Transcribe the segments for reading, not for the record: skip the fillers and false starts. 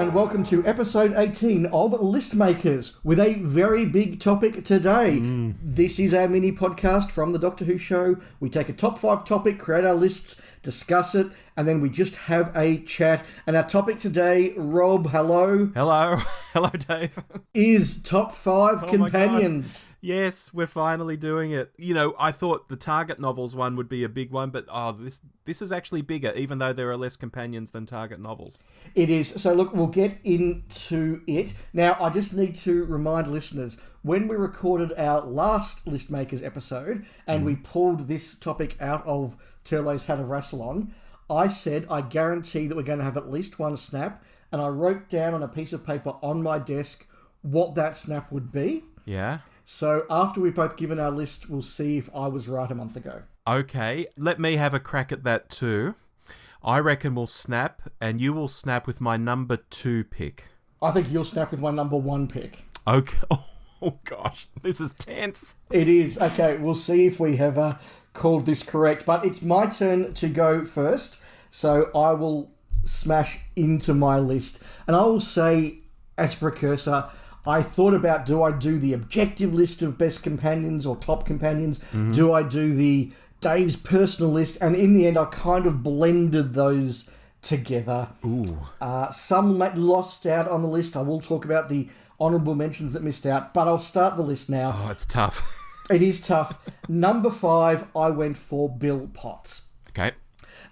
and welcome to episode 18 of List Makers with a very big topic today. This is our mini podcast from the Doctor Who show. We take a top 5 topic, create our lists, discuss it, and then we just have a chat. And our topic today, Rob, hello. Hello. Hello, Dave. Is top 5 companions. Yes, we're finally doing it. You know, I thought the Target novels one would be a big one, but this is actually bigger, even though there are less companions than Target novels. It is. So look, we'll get into it. Now, I just need to remind listeners, when we recorded our last List Makers episode, and we pulled this topic out of Turlo's Hat of Rassilon, I said I guarantee that we're going to have at least one snap, and I wrote down on a piece of paper on my desk what that snap would be. Yeah. So after we've both given our list, we'll see if I was right a month ago. Okay, let me have a crack at that too. I reckon we'll snap, and you will snap with my number 2 pick. I think you'll snap with my number 1 pick. Okay. Oh gosh, this is tense. It is. Okay, we'll see if we have called this correct. But it's my turn to go first, so I will smash into my list. And I will say, as a precursor, I thought about, do I do the objective list of best companions or top companions? Do I do the Dave's personal list? And in the end, I kind of blended those together. Ooh. Some lost out on the list. I will talk about the honourable mentions that missed out, but I'll start the list now. Oh, it's tough. It is tough. Number 5, I went for Bill Potts. Okay.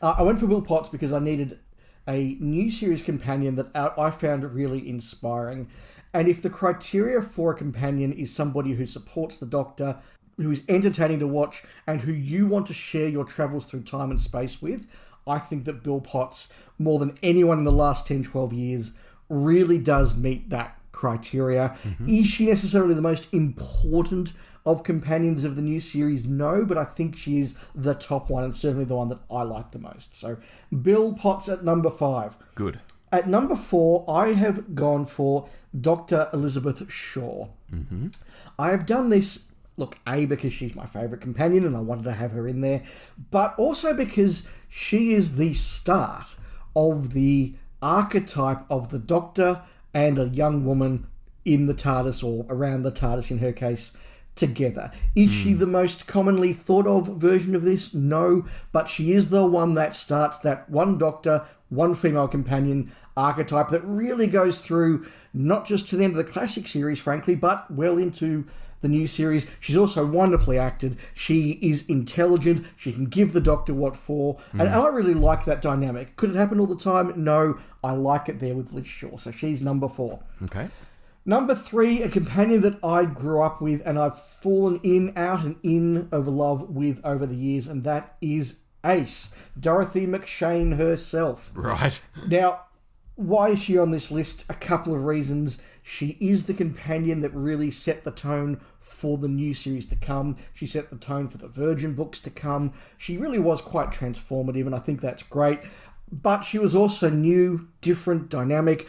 I went for Bill Potts because I needed a new series companion that I found really inspiring. And if the criteria for a companion is somebody who supports the Doctor, who is entertaining to watch, and who you want to share your travels through time and space with, I think that Bill Potts, more than anyone in the last 10, 12 years, really does meet that criteria. Is she necessarily the most important of companions of the new series? No, but I think she is the top one, and certainly the one that I like the most. So, Bill Potts at number 5. Good. At number 4, I have gone for Dr. Elizabeth Shaw. I have done this, look, A, because she's my favourite companion and I wanted to have her in there, but also because she is the start of the archetype of the Doctor and a young woman in the TARDIS, or around the TARDIS in her case, together. Is she the most commonly thought of version of this? No, but she is the one that starts that one Doctor, one female companion archetype that really goes through not just to the end of the classic series, frankly, but well into the new series. She's also wonderfully acted. She is intelligent. She can give the Doctor what for. And I really like that dynamic. Could it happen all the time? No, I like it there with Liz Shaw. So she's number 4. Okay. Number 3, a companion that I grew up with and I've fallen out and in of love with over the years, and that is Ace, Dorothy McShane herself. Right. Now, why is she on this list? A couple of reasons. She is the companion that really set the tone for the new series to come. She set the tone for the Virgin books to come. She really was quite transformative, and I think that's great. But she was also new, different, dynamic.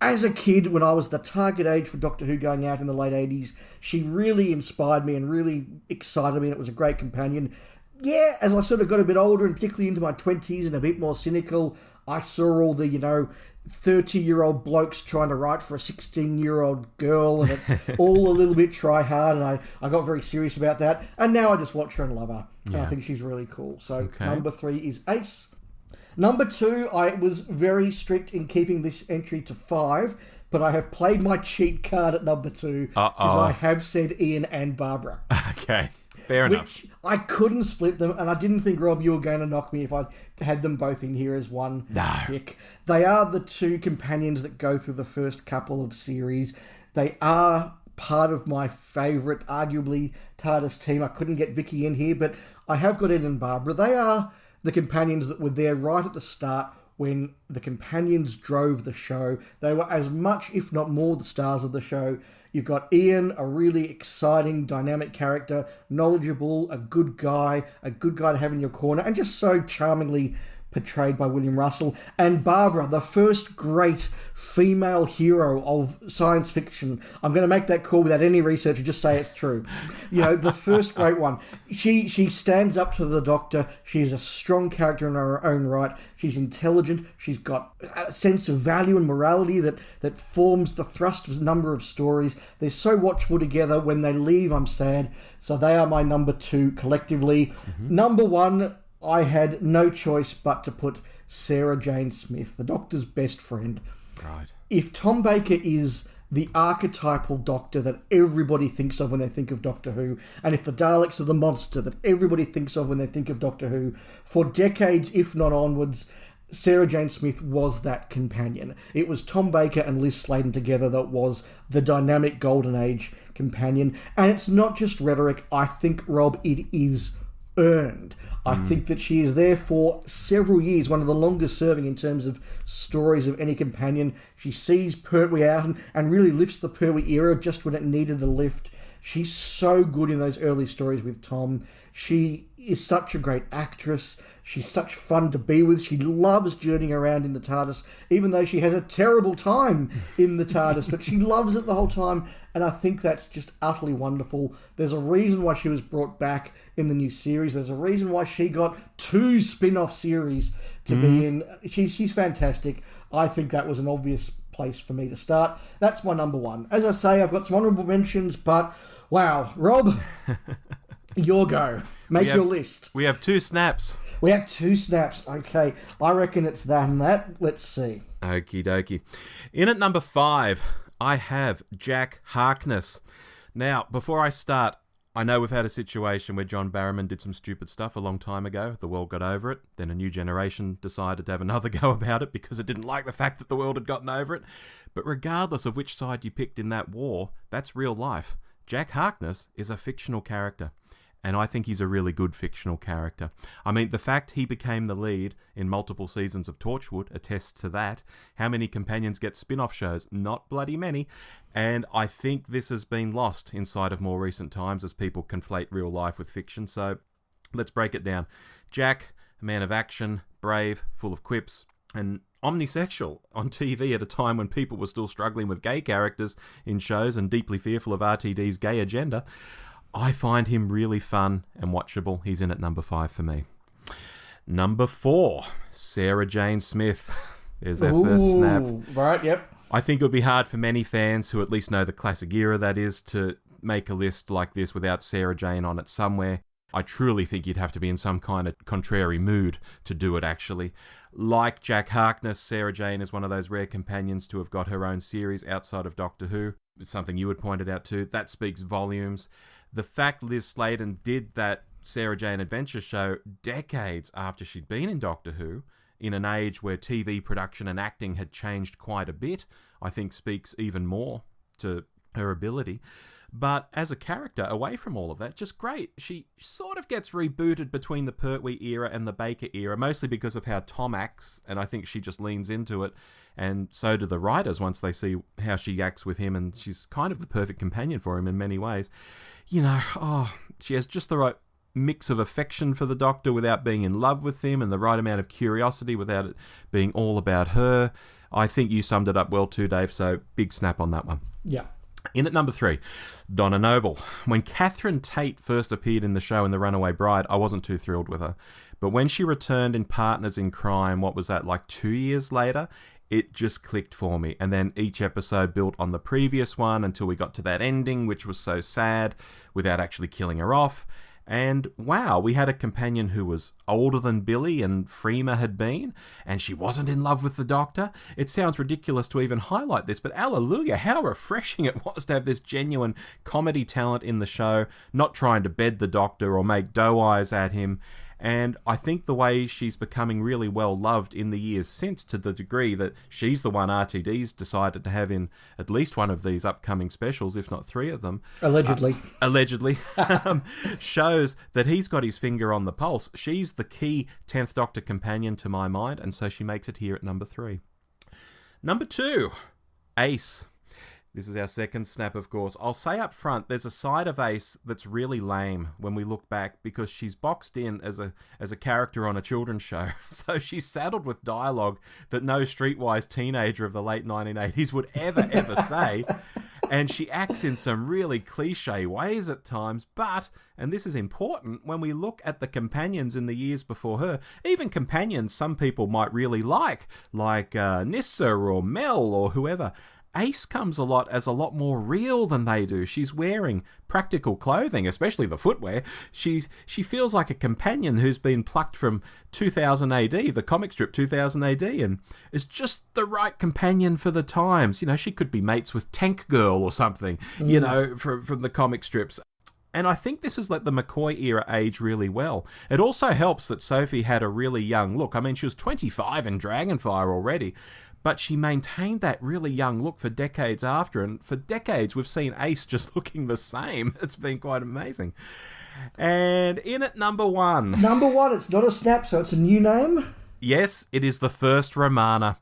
As a kid, when I was the target age for Doctor Who going out in the late 80s, she really inspired me and really excited me, and it was a great companion. Yeah, as I sort of got a bit older, and particularly into my 20s and a bit more cynical, I saw all the, 30-year-old blokes trying to write for a 16-year-old girl, and it's all a little bit try-hard, and I got very serious about that. And now I just watch her and love her, and I think she's really cool. So number 3 is Ace. Number 2, I was very strict in keeping this entry to 5, but I have played my cheat card at number 2 because I have said Ian and Barbara. Okay, fair enough. Which I couldn't split them, and I didn't think, Rob, you were going to knock me if I had them both in here as one pick. They are the 2 companions that go through the first couple of series. They are part of my favourite, arguably, TARDIS team. I couldn't get Vicky in here, but I have got Ian and Barbara. They are the companions that were there right at the start when the companions drove the show. They were as much, if not more, the stars of the show. You've got Ian, a really exciting, dynamic character, knowledgeable, a good guy to have in your corner, and just so charmingly portrayed by William Russell, and Barbara, the first great female hero of science fiction. I'm going to make that call without any research and just say it's true. You know, the first great one. She stands up to the Doctor. She's a strong character in her own right. She's intelligent. She's got a sense of value and morality that forms the thrust of a number of stories. They're so watchable together. When they leave, I'm sad. So they are my number 2 collectively. Mm-hmm. Number 1, I had no choice but to put Sarah Jane Smith, the Doctor's best friend. Right. If Tom Baker is the archetypal Doctor that everybody thinks of when they think of Doctor Who, and if the Daleks are the monster that everybody thinks of when they think of Doctor Who, for decades, if not onwards, Sarah Jane Smith was that companion. It was Tom Baker and Liz Sladen together that was the dynamic Golden Age companion. And it's not just rhetoric. I think, Rob, it is earned. I think that she is there for several years, one of the longest serving in terms of stories of any companion. She sees Pertwee out and really lifts the Pertwee era just when it needed a lift. She's so good in those early stories with Tom. She is such a great actress. She's such fun to be with. She loves journeying around in the TARDIS, even though she has a terrible time in the TARDIS, but she loves it the whole time, and I think that's just utterly wonderful. There's a reason why she was brought back in the new series. There's a reason why she got 2 spin-off series to be in. She's fantastic. I think that was an obvious place for me to start. That's my number 1. As I say, I've got some honourable mentions, but wow, Rob, your go. Make your list. We have 2 snaps. We have 2 snaps. Okay, I reckon it's that and that. Let's see. Okie dokie. In at number 5, I have Jack Harkness. Now, before I start, I know we've had a situation where John Barrowman did some stupid stuff a long time ago. The world got over it. Then a new generation decided to have another go about it because it didn't like the fact that the world had gotten over it. But regardless of which side you picked in that war, that's real life. Jack Harkness is a fictional character. And I think he's a really good fictional character. I mean, the fact he became the lead in multiple seasons of Torchwood attests to that. How many companions get spin-off shows? Not bloody many. And I think this has been lost inside of more recent times as people conflate real life with fiction. So let's break it down. Jack, a man of action, brave, full of quips, and omnisexual on TV at a time when people were still struggling with gay characters in shows and deeply fearful of RTD's gay agenda. I find him really fun and watchable. He's in at number 5 for me. Number 4, Sarah Jane Smith. There's that first snap. Right, yep. I think it would be hard for many fans who at least know the classic era, that is, to make a list like this without Sarah Jane on it somewhere. I truly think you'd have to be in some kind of contrary mood to do it, actually. Like Jack Harkness, Sarah Jane is one of those rare companions to have got her own series outside of Doctor Who. It's something you had pointed out too. That speaks volumes. The fact Liz Sladen did that Sarah Jane adventure show decades after she'd been in Doctor Who, in an age where TV production and acting had changed quite a bit, I think speaks even more to her ability. But as a character, away from all of that, just great. She sort of gets rebooted between the Pertwee era and the Baker era, mostly because of how Tom acts, and I think she just leans into it, and so do the writers once they see how she acts with him, and she's kind of the perfect companion for him in many ways. You know, she has just the right mix of affection for the Doctor without being in love with him, and the right amount of curiosity without it being all about her. I think you summed it up well too, Dave, so big snap on that one. Yeah. In at number 3, Donna Noble. When Catherine Tate first appeared in the show in The Runaway Bride, I wasn't too thrilled with her. But when she returned in Partners in Crime, what was that, like 2 years later, it just clicked for me. And then each episode built on the previous one until we got to that ending, which was so sad, without actually killing her off. And wow, we had a companion who was older than Billy and Freema had been, and she wasn't in love with the Doctor. It sounds ridiculous to even highlight this, but hallelujah, how refreshing it was to have this genuine comedy talent in the show, not trying to bed the Doctor or make doe eyes at him. And I think the way she's becoming really well loved in the years since, to the degree that she's the one RTD's decided to have in at least one of these upcoming specials, if not 3 of them. Allegedly. Shows that he's got his finger on the pulse. She's the key 10th Doctor companion to my mind, and so she makes it here at number 3. Number 2, Ace. This is our second snap, of course. I'll say up front, there's a side of Ace that's really lame when we look back because she's boxed in as a character on a children's show. So she's saddled with dialogue that no streetwise teenager of the late 1980s would ever say. And she acts in some really cliche ways at times, but, and this is important, when we look at the companions in the years before her, even companions some people might really like Nyssa or Mel or whoever, Ace comes a lot more real than they do. She's wearing practical clothing, especially the footwear. She feels like a companion who's been plucked from 2000 AD, the comic strip 2000 AD, and is just the right companion for the times. You know, she could be mates with Tank Girl or something, you know, from the comic strips. And I think this has let the McCoy era age really well. It also helps that Sophie had a really young look. I mean, she was 25 in Dragonfire already, but she maintained that really young look for decades after, and for decades we've seen Ace just looking the same. It's been quite amazing. And in at number one. Number one, it's not a snap, so it's a new name. Yes, it is the first Romana.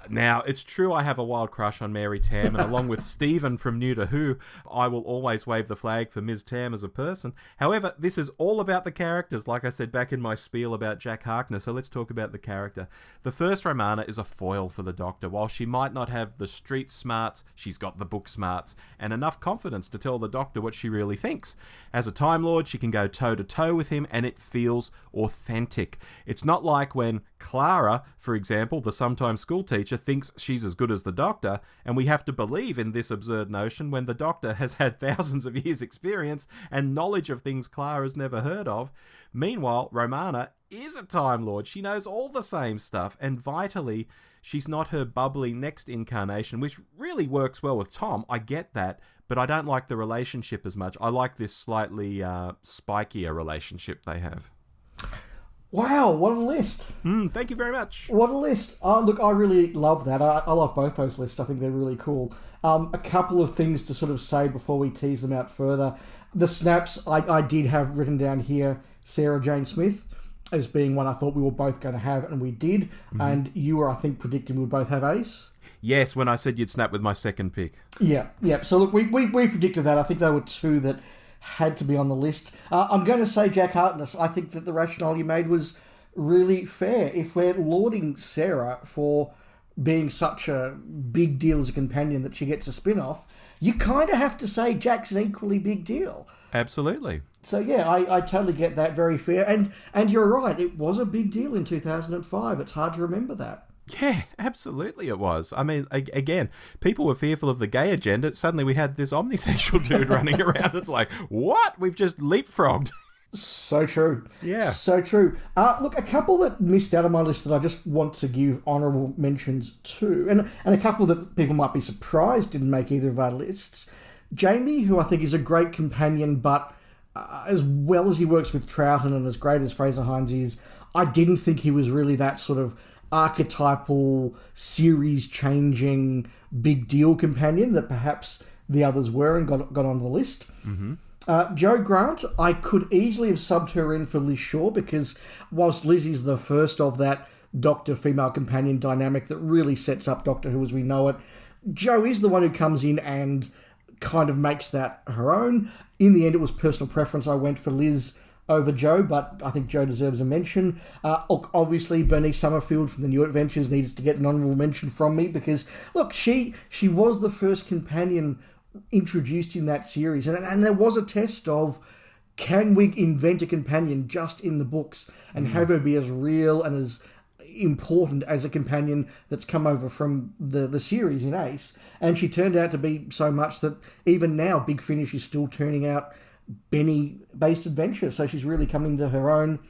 Now, it's true I have a wild crush on Mary Tam, and along with Stephen from New to Who, I will always wave the flag for Ms. Tam as a person. However, this is all about the characters, like I said back in my spiel about Jack Harkness, so let's talk about the character. The first Romana is a foil for the Doctor. While she might not have the street smarts, she's got the book smarts, and enough confidence to tell the Doctor what she really thinks. As a Time Lord, she can go toe-to-toe with him, and it feels authentic. It's not like when Clara, for example, the sometime school teacher, thinks she's as good as the Doctor, and we have to believe in this absurd notion when the Doctor has had thousands of years' experience and knowledge of things Clara's never heard of. Meanwhile, Romana is a Time Lord. She knows all the same stuff, and vitally, she's not her bubbly next incarnation, which really works well with Tom. I get that, but I don't like the relationship as much. I like this slightly spikier relationship they have. Wow, what a list. Thank you very much. What a list. Look, I really love that. I love both those lists. I think they're really cool. A couple of things to sort of say before we tease them out further. The snaps, I did have written down here Sarah Jane Smith as being one I thought we were both going to have, and we did. Mm-hmm. And you were, I think, predicting we would both have Ace. Yes, when I said you'd snap with my second pick. Yeah. So look, we predicted that. I think there were two that had to be on the list. I'm going to say Jack Harkness. I think that the rationale you made was really fair. If we're lauding Sarah for being such a big deal as a companion that she gets a spin-off, you kind of have to say Jack's an equally big deal. Absolutely. So yeah, I totally get that. Very fair. And you're right, it was a big deal in 2005. It's hard to remember that. Yeah, absolutely it was. I mean, again, people were fearful of the gay agenda. Suddenly we had this omnisexual dude running around. It's like, what? We've just leapfrogged. So true. Yeah. So true. Look, a couple that missed out on my list that I just want to give honourable mentions to, and a couple that people might be surprised didn't make either of our lists. Jamie, who I think is a great companion, but as well as he works with Troughton and as great as Fraser Hines is, I didn't think he was really that sort of archetypal, series-changing, big deal companion that perhaps the others were and got on the list. Mm-hmm. Jo Grant, I could easily have subbed her in for Liz Shaw because whilst Liz is the first of that Doctor-female companion dynamic that really sets up Doctor Who as we know it, Jo is the one who comes in and kind of makes that her own. In the end, it was personal preference. I went for Liz over Jo, but I think Jo deserves a mention. Obviously, Bernice Summerfield from the New Adventures needs to get an honourable mention from me because, look, she was the first companion introduced in that series, and there was a test of, can we invent a companion just in the books and have her be as real and as important as a companion that's come over from the series in Ace? And she turned out to be so much that even now Big Finish is still turning out Benny-based adventures, so she's really coming to her own.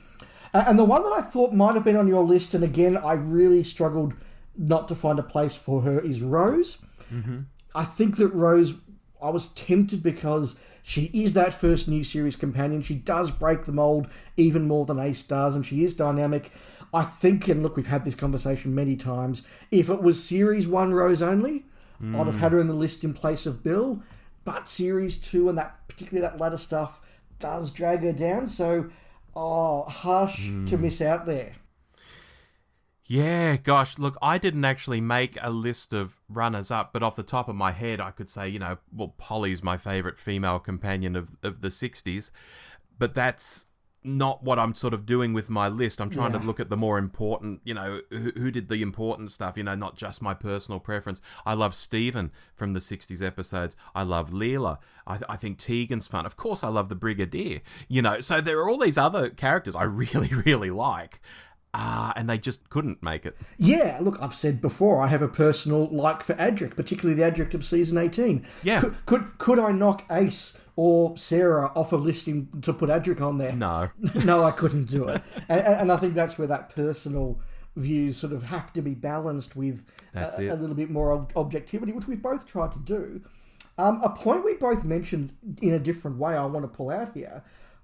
And the one that I thought might have been on your list, and again, I really struggled not to find a place for her, is Rose. Mm-hmm. I think that Rose, I was tempted because she is that first new series companion. She does break the mould even more than Ace does, and she is dynamic. I think, and look, we've had this conversation many times, if it was Series 1 Rose only, I'd have had her in the list in place of Bill. But Series 2 and particularly that latter stuff does drag her down. So, harsh to miss out there. Yeah, gosh, look, I didn't actually make a list of runners-up, but off the top of my head, I could say, well, Polly's my favourite female companion of the 60s, but that's not what I'm sort of doing with my list. I'm trying to look at the more important, who did the important stuff, not just my personal preference. I love Stephen from the 60s episodes. I love Leela. I think Tegan's fun. Of course, I love the Brigadier, so there are all these other characters I really, really like. And they just couldn't make it. Yeah, look, I've said before, I have a personal like for Adric, particularly the Adric of season 18. Yeah. Could I knock Ace or Sarah off a listing to put Adric on there? No. No, I couldn't do it. And I think that's where that personal views sort of have to be balanced with a little bit more objectivity, which we've both tried to do. A point we both mentioned in a different way I want to pull out here.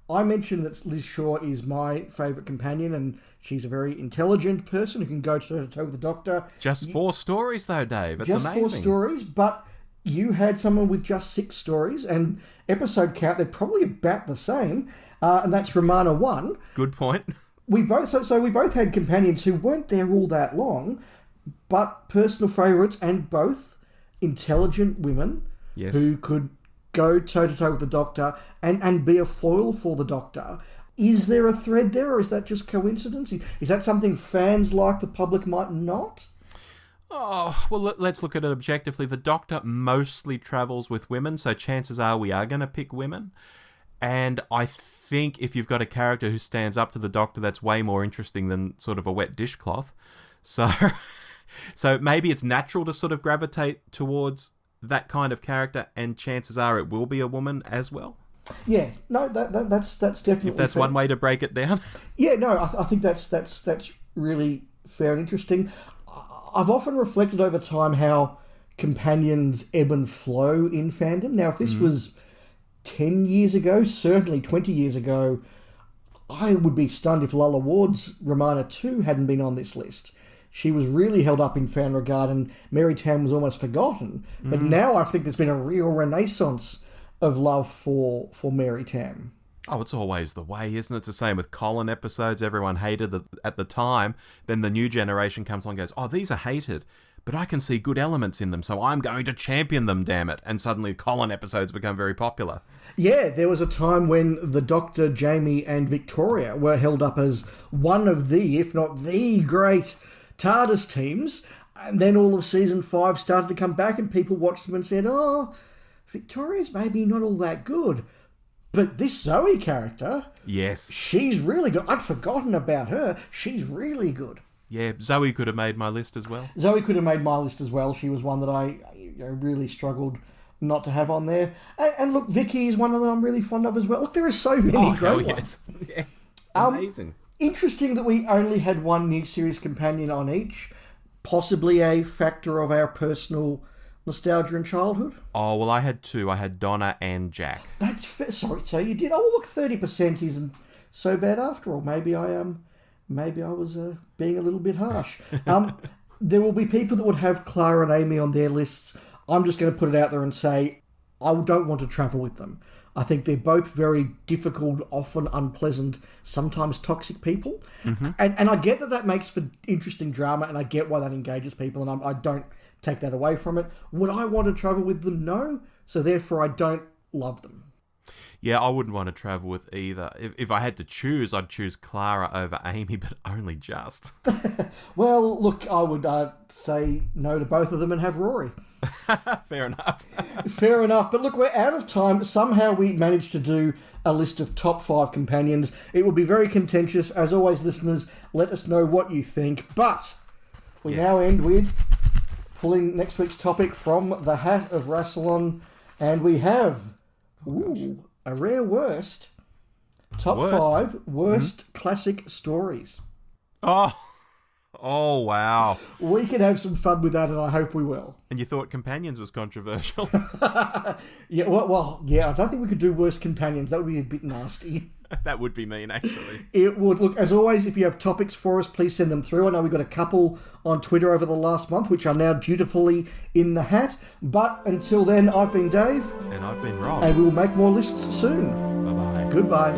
I mentioned that Liz Shaw is my favourite companion, and she's a very intelligent person who can go toe-to-toe with the Doctor. Just 4 stories, though, Dave. It's just amazing. 4 stories, but you had someone with just 6 stories, and episode count, they're probably about the same, and that's Romana 1. Good point. We both we both had companions who weren't there all that long, but personal favourites, and both intelligent women who could go toe-to-toe with the Doctor and be a foil for the Doctor. Is there a thread there, or is that just coincidence? Is that something fans like the public might not? Oh, well, let's look at it objectively. The Doctor mostly travels with women, so chances are we are going to pick women. And I think if you've got a character who stands up to the Doctor, that's way more interesting than sort of a wet dishcloth. So maybe it's natural to sort of gravitate towards that kind of character, and chances are it will be a woman as well. Yeah, no, that's definitely. If that's fair. One way to break it down. Yeah, no, I think that's really fair and interesting. I've often reflected over time how companions ebb and flow in fandom. Now, if this was 10 years ago, certainly 20 years ago, I would be stunned if Lalla Ward's Romana 2 hadn't been on this list. She was really held up in fan regard, and Mary Tam was almost forgotten. But now I think there's been a real renaissance of love for Mary Tam. Oh, it's always the way, isn't it? It's the same with Colin episodes. Everyone hated it at the time. Then the new generation comes on and goes, oh, these are hated, but I can see good elements in them, so I'm going to champion them, damn it. And suddenly Colin episodes become very popular. Yeah, there was a time when the Doctor, Jamie, and Victoria were held up as one of the, if not the great TARDIS teams, and then all of season 5 started to come back and people watched them and said, oh, Victoria's maybe not all that good, but this Zoe character, yes, she's really good. I'd forgotten about her. She's really good. Yeah, Zoe could have made my list as well. Zoe could have made my list as well. She was one that I really struggled not to have on there. And look, Vicky is one of them I'm really fond of as well. Look, there are so many great ones. Yeah. Amazing. Interesting that we only had one new series companion on each. Possibly a factor of our personal nostalgia and childhood. Oh, well, I had 2. I had Donna and Jack. That's fair. Sorry, so you did. Oh, look, 30% isn't so bad after all. Maybe I was being a little bit harsh. There will be people that would have Clara and Amy on their lists. I'm just going to put it out there and say I don't want to travel with them. I think they're both very difficult, often unpleasant, sometimes toxic people. Mm-hmm. And I get that makes for interesting drama, and I get why that engages people, and I don't take that away from it. Would I want to travel with them? No. So therefore, I don't love them. Yeah, I wouldn't want to travel with either. If I had to choose, I'd choose Clara over Amy, but only just. Well, look, I would say no to both of them and have Rory. Fair enough. Fair enough. But look, we're out of time. Somehow we managed to do a list of top 5 companions. It will be very contentious. As always, listeners, let us know what you think. But we now end with pulling next week's topic from the hat of Rassilon. And we have... a rare worst. Top 5 worst classic stories. Oh, wow. We can have some fun with that, and I hope we will. And you thought Companions was controversial? Yeah, well, I don't think we could do worst companions. That would be a bit nasty. That would be mean, actually. It would. Look, as always, if you have topics for us, please send them through. I know we've got a couple on Twitter over the last month, which are now dutifully in the hat. But until then, I've been Dave. And I've been Rob. And we will make more lists soon. Bye-bye. Goodbye.